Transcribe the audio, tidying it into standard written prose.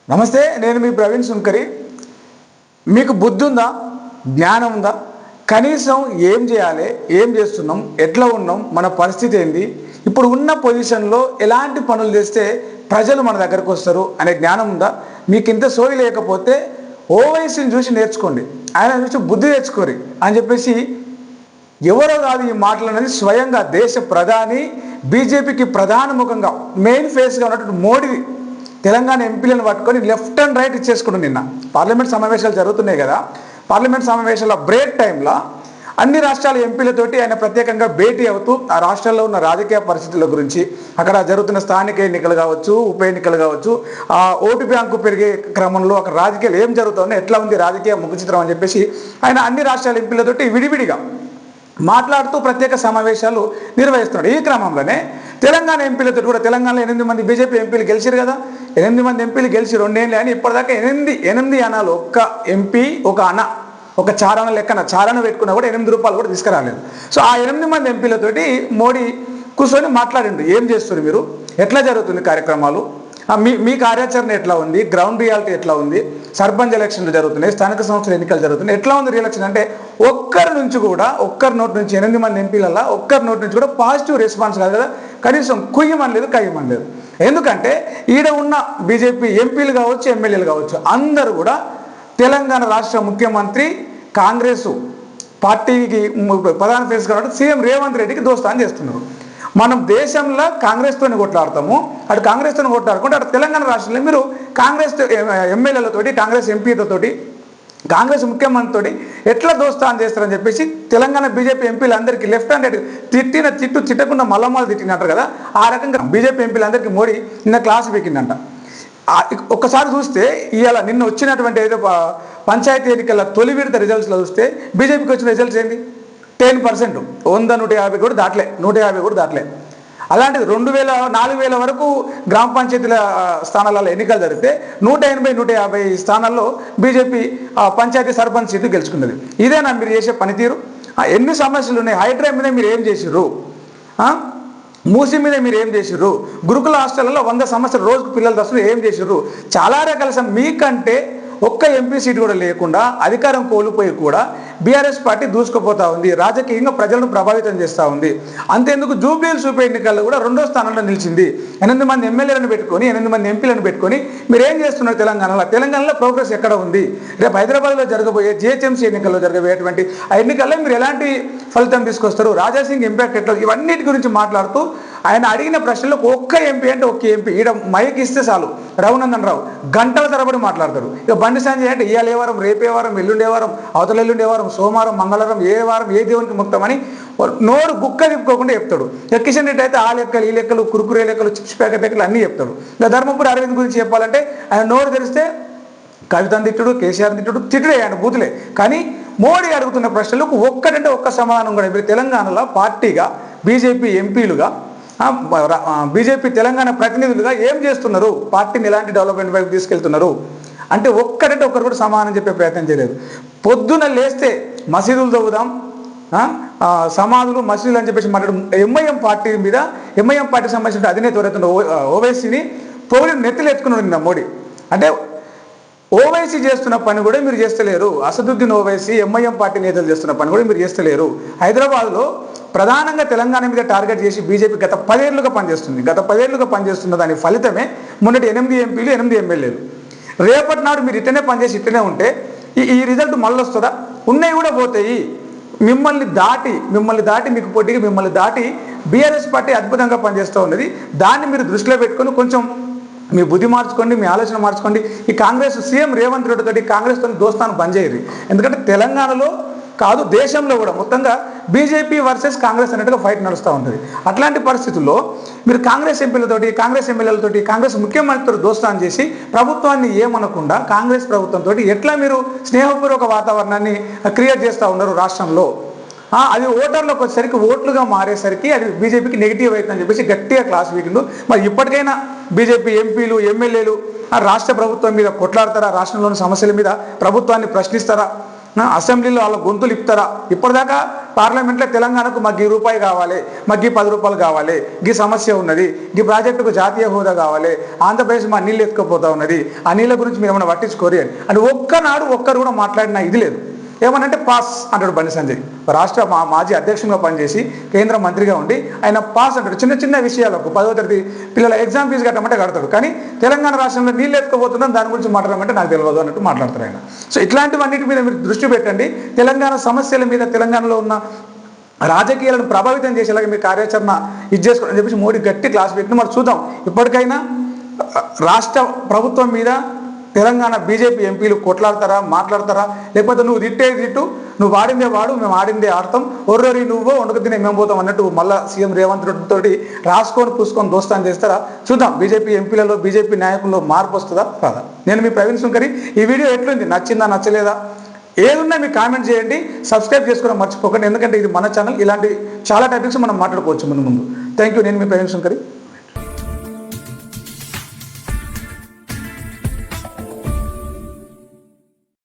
నమస్తే, నేను మీ ప్రవీణ్ సుంకరి. మీకు బుద్ధి ఉందా, జ్ఞానం ఉందా? కనీసం ఏం చేయాలి, ఏం చేస్తున్నాం, ఎట్లా ఉన్నాం, మన పరిస్థితి ఏంది, ఇప్పుడు ఉన్న పొజిషన్లో ఎలాంటి పనులు చేస్తే ప్రజలు మన దగ్గరకు వస్తారు అనే జ్ఞానం ఉందా? మీకు ఇంత సోయి లేకపోతే ఓవైసీని చూసి నేర్చుకోండి, ఆయన చూసి బుద్ధి తెచ్చుకోరి అని చెప్పేసి ఎవరో కాదు ఈ మాటలు అనేది స్వయంగా దేశ ప్రధాని, బీజేపీకి ప్రధాన ముఖంగా మెయిన్ ఫేస్గా ఉన్నటువంటి మోడీ తెలంగాణ ఎంపీలను పట్టుకొని లెఫ్ట్ అండ్ రైట్ ఇచ్చేసుకుంటూ నిన్న పార్లమెంట్ సమావేశాలు జరుగుతున్నాయి కదా. పార్లమెంట్ సమావేశాల బ్రేక్ టైంలో అన్ని రాష్ట్రాల ఎంపీలతోటి ఆయన ప్రత్యేకంగా భేటీ అవుతూ ఆ రాష్ట్రాల్లో ఉన్న రాజకీయ పరిస్థితుల గురించి, అక్కడ జరుగుతున్న స్థానిక ఎన్నికలు కావచ్చు, ఉప ఎన్నికలు కావచ్చు, ఆ ఓటు బ్యాంకు పెరిగే క్రమంలో అక్కడ రాజకీయాలు ఏం జరుగుతుందో, ఎట్లా ఉంది రాజకీయ ముఖచిత్రం అని చెప్పేసి ఆయన అన్ని రాష్ట్రాల ఎంపీలతోటి విడివిడిగా మాట్లాడుతూ ప్రత్యేక సమావేశాలు నిర్వహిస్తున్నాడు. ఈ క్రమంలోనే తెలంగాణ ఎంపీలతో కూడా, తెలంగాణలో 8 మంది బీజేపీ ఎంపీలు గెలిచారు కదా. 8 మంది ఎంపీలు గెలిచి 2 ఏళ్ళు అని ఇప్పటిదాకా 8 అనాలు, ఒక్క ఎంపీ ఒక అన, ఒక చారణ లెక్కన చారణ పెట్టుకున్నా కూడా 8 రూపాయలు కూడా తీసుకురాలేదు. సో ఆ 8 మంది ఎంపీలతోటి మోడీ కూర్చొని మాట్లాడిండు, ఏం చేస్తారు మీరు, ఎట్లా జరుగుతుంది కార్యక్రమాలు, మీ కార్యాచరణ ఎట్లా ఉంది, గ్రౌండ్ రియాలిటీ ఎట్లా ఉంది, సర్పంచ్ ఎలక్షన్లు జరుగుతున్నాయి, స్థానిక సంస్థల ఎన్నికలు జరుగుతున్నాయి, ఎట్లా ఉంది రిఎలక్షన్ అంటే ఒక్కరి నోటి నుంచి 8 మంది ఎంపీలలో ఒక్కరి నోటి నుంచి కూడా పాజిటివ్ రెస్పాన్స్ కాదు కదా, కనీసం కుయ్యమనలేదు, కయ్యమనలేదు. ఎందుకంటే ఈడ ఉన్న బీజేపీ ఎంపీలు కావచ్చు, ఎమ్మెల్యేలు కావచ్చు, అందరూ కూడా తెలంగాణ రాష్ట్ర ముఖ్యమంత్రి కాంగ్రెస్ పార్టీకి ప్రధాన ఫేస్ కాబట్టి సీఎం రేవంత్ రెడ్డికి దోస్తాన్ని చేస్తున్నారు. మనం దేశంలో కాంగ్రెస్తో కొట్లాడతాము, అటు కాంగ్రెస్తో కొట్లాడుకుంటే అటు తెలంగాణ రాష్ట్రంలో మీరు కాంగ్రెస్ ఎమ్మెల్యేలతోటి, కాంగ్రెస్ ఎంపీలతోటి, కాంగ్రెస్ ముఖ్యమంత్రితోటి ఎట్లా దోస్తాన్ని చేస్తారని చెప్పేసి తెలంగాణ బీజేపీ ఎంపీలందరికీ లెఫ్ట్ హ్యాండ్ తిట్టకుండా మల్లమ్మలు తిట్టినట్టు కదా, ఆ రకంగా బీజేపీ ఎంపీలందరికీ మోడీ నిన్న క్లాస్ పీకిందంట. ఒక్కసారి చూస్తే ఇవాళ నిన్న వచ్చినటువంటి ఏదో పంచాయతీ ఎన్నికల తొలి విడత రిజల్ట్స్లో చూస్తే బీజేపీకి వచ్చిన రిజల్ట్స్ ఏంటి? 10%, 100-150 కూడా దాటలే, 150 కూడా దాటలే. అలాంటిది 4,000 వరకు గ్రామ పంచాయతీల స్థానాలలో ఎన్నికలు జరిగితే 180-150 స్థానాల్లో బీజేపీ పంచాయతీ సర్పంచ్ సీట్లు గెలుచుకున్నది. ఇదేనా మీరు చేసే పనితీరు? ఎన్ని సమస్యలు ఉన్నాయి? హైడ్రా మీద మీరు ఏం చేసిర్రు? మూసి మీద మీరు ఏం చేసిర్రు? గురుకుల హాస్టళ్లలో 100 సమస్యలు రోజుకు పిల్లలు దశలు ఏం చేసిర్రు? చాలా రకాల మీకంటే ఒక్క ఎంపీ సీటు కూడా లేకుండా అధికారం కోల్పోయి కూడా బీఆర్ఎస్ పార్టీ దూసుకుపోతా ఉంది, రాజకీయంగా ప్రజలను ప్రభావితం చేస్తూ ఉంది. అంతేందుకు జూబ్లీహిల్స్ ఉప ఎన్నికల్లో కూడా 2వ స్థానంలో నిలిచింది. 8 మంది ఎమ్మెల్యేలను పెట్టుకొని, 8 మంది ఎంపీలను పెట్టుకొని మీరు ఏం చేస్తున్నారు? తెలంగాణలో ప్రోగ్రెస్ ఎక్కడ ఉంది? రేపు హైదరాబాద్లో జరగబోయే జిహెచ్ఎంసీ ఎన్నికల్లో జరగబోయేటువంటి ఆ ఎన్నికల్లో మీరు ఎలాంటి ఫలితం తీసుకొస్తారు? రాజాసింగ్ ఇంపాక్ట్ ఎట్లా? ఇవన్నిటి గురించి మాట్లాడుతూ ఆయన అడిగిన ప్రశ్నలకు ఒక్క ఎంపీ అంటే ఒక్క ఎంపీ ఈడ మైక్ ఇస్తే చాలు, రఘునందన్ రావు గంటల తరబడి మాట్లాడతారు. ఇక బండి సంజయ్ అంటే ఇవాళ ఏ వారం, రేపే వారం, ఎల్లుండే వారం, అవతల ఎల్లుండే వారం, సోమవారం, మంగళవారం, ఏ వారం ఏ దేవునికి ముక్తమని నోరు గుక్క తిప్పుకోకుండా చెప్తాడు. కిషన్ రెడ్డి అయితే ఆ లెక్కలు, ఈ లెక్కలు, కురుకురే లెక్కలు, చిప్స్ ప్యాకెట్ లెక్కలు అన్నీ చెప్తాడు. ఇంకా ధర్మపురి అరవింద్ గురించి చెప్పాలంటే ఆయన నోరు తెరిస్తే కవితను తిట్టుడు, కేసీఆర్ తిట్టుడే, ఆయన బూతులే. కానీ మోడీ అడుగుతున్న ప్రశ్నలకు ఒక్కటంటే ఒక్క సమాధానం కూడా మీరు తెలంగాణలో పార్టీగా, బీజేపీ ఎంపీలుగా, బీజేపీ తెలంగాణ ప్రతినిధులుగా ఏం చేస్తున్నారు? పార్టీని ఎలాంటి డెవలప్మెంట్ వైపు తీసుకెళ్తున్నారు అంటే ఒక్కడంటే ఒక్కరు కూడా సమాధానం చెప్పే ప్రయత్నం చేయలేదు. పొద్దున లేస్తే మసీదులు తవ్వుదాం, సమాధులు, మసీదులు అని చెప్పేసి మాట్లాడు ఎంఐఎం పార్టీ మీద, ఎంఐఎం పార్టీకి సంబంధించిన అధినేత ఎవరైతే ఓవైసీని పోలి నెత్తిలు ఎత్తుకున్నాడు నిన్న మోడీ. అంటే ఓవైసీ చేస్తున్న పని కూడా మీరు చేస్తలేరు. అసదుద్దీన్ ఓవైసీ ఎంఐఎం పార్టీ నేతలు చేస్తున్న పని కూడా మీరు చేస్తలేరు. హైదరాబాద్లో ప్రధానంగా తెలంగాణ మీద టార్గెట్ చేసి బీజేపీ గత 10 ఏళ్లుగా పనిచేస్తున్న దాని ఫలితమే మొన్నటి 8 ఎంపీలు, 8 ఎమ్మెల్యేలు. రేపటి నాడు మీరు ఇట్టనే పనిచేసి ఇట్టనే ఉంటే ఈ రిజల్ట్ మళ్ళీ వస్తుందా? ఉన్నాయి కూడా పోతాయి. మిమ్మల్ని దాటి మీకు పోటీగా మిమ్మల్ని దాటి బీఆర్ఎస్ పార్టీ అద్భుతంగా పనిచేస్తూ ఉన్నది. దాన్ని మీరు దృష్టిలో పెట్టుకొని కొంచెం మీ బుద్ధి మార్చుకోండి, మీ ఆలోచన మార్చుకోండి. ఈ కాంగ్రెస్ సీఎం రేవంత్ రెడ్డి తోటి కాంగ్రెస్తో దోస్తాను బంద్ చేయరు. ఎందుకంటే తెలంగాణలో కాదు, దేశంలో కూడా మొత్తంగా బీజేపీ వర్సెస్ కాంగ్రెస్ అన్నట్టుగా ఫైట్ నడుస్తూ ఉంటుంది. అట్లాంటి పరిస్థితుల్లో మీరు కాంగ్రెస్ ఎంపీలతోటి, కాంగ్రెస్ ఎమ్మెల్యేలతోటి, కాంగ్రెస్ ముఖ్యమంత్రితో దోస్తాను చేసి ప్రభుత్వాన్ని ఏమనకుండా కాంగ్రెస్ ప్రభుత్వంతో ఎట్లా మీరు స్నేహపూర్వక వాతావరణాన్ని క్రియేట్ చేస్తూ ఉన్నారు రాష్ట్రంలో? అది ఓటర్లకు వచ్చేసరికి, ఓట్లుగా మారేసరికి అది బీజేపీకి నెగిటివ్ అవుతుందని చెప్పేసి గట్టిగా క్లాస్ వీకిండు. మరి ఇప్పటికైనా బీజేపీ ఎంపీలు, ఎమ్మెల్యేలు రాష్ట్ర ప్రభుత్వం మీద కొట్లాడతారా? రాష్ట్రంలోని సమస్యల మీద ప్రభుత్వాన్ని ప్రశ్నిస్తారా? అసెంబ్లీలో వాళ్ళ గొంతులు ఇప్పుతారా? ఇప్పటిదాకా పార్లమెంట్లో తెలంగాణకు మాకు ఈ రూపాయి కావాలి, మాకు ఈ 10 రూపాయలు కావాలి, ఈ సమస్య ఉన్నది, ఈ ప్రాజెక్టుకు జాతీయ హోదా కావాలి, ఆంధ్రప్రదేశ్ మా నీళ్ళు ఎత్తుకుపోతా ఉన్నది, ఆ నీళ్ళ గురించి మీరు ఏమైనా పట్టించుకోరు అని ఒక్కనాడు ఒక్కరు కూడా మాట్లాడిన ఇది లేదు. ఏమనంటే పాస్ అంటాడు బండి సంజయ్. రాష్ట్ర మాజీ అధ్యక్షునిగా పనిచేసి కేంద్ర మంత్రిగా ఉండి ఆయన పాస్ అంటాడు. చిన్న చిన్న విషయాలకు 10వ తరగతి పిల్లల ఎగ్జామ్ ఫీజు కట్టమంటే కడతాడు, కానీ తెలంగాణ రాష్ట్రంలో నీళ్ళు ఎత్తుకుపోతుందని దాని గురించి మాట్లాడమంటే నాకు తెలియదు అన్నట్టు మాట్లాడతారు ఆయన. సో ఇట్లాంటివన్నిటి మీద మీరు దృష్టి పెట్టండి. తెలంగాణ సమస్యల మీద, తెలంగాణలో ఉన్న రాజకీయాలను ప్రభావితం చేసేలాగా మీ కార్యాచరణ ఇది చేసుకోవాలని చెప్పేసి మోడీ గట్టి క్లాస్ పెట్టిన మరి చూద్దాం. ఇప్పటికైనా రాష్ట్ర ప్రభుత్వం మీద తెలంగాణ బీజేపీ ఎంపీలు కొట్లాడతారా, మాట్లాడతారా, లేకపోతే నువ్వు తిట్టు, నువ్వు వాడిందే వాడు, మేము ఆడిందే ఆడతాం, ఒర్రొరి నువ్వు వండుకు తినే మేము పోతాం అన్నట్టు మళ్ళీ సీఎం రేవంత్ రెడ్డి తోటి రాసుకొని పూసుకొని దోస్తాన్ని చేస్తారా చూద్దాం. బీజేపీ ఎంపీలలో, బీజేపీ నాయకుల్లో మార్పు వస్తుందా కాదా? నేను మీ ప్రవీణ్ సుంకరి. ఈ వీడియో ఎట్లుంది, నచ్చిందా నచ్చలేదా, ఏదున్నా మీకు కామెంట్ చేయండి. సబ్స్క్రైబ్ చేసుకోవడం మర్చిపోకండి, ఎందుకంటే ఇది మన ఛానల్. ఇలాంటి చాలా టాపిక్స్ మనం మాట్లాడుకోవచ్చు ముందు. Thank you. నేను మీ ప్రవీణ్ సుంకరి.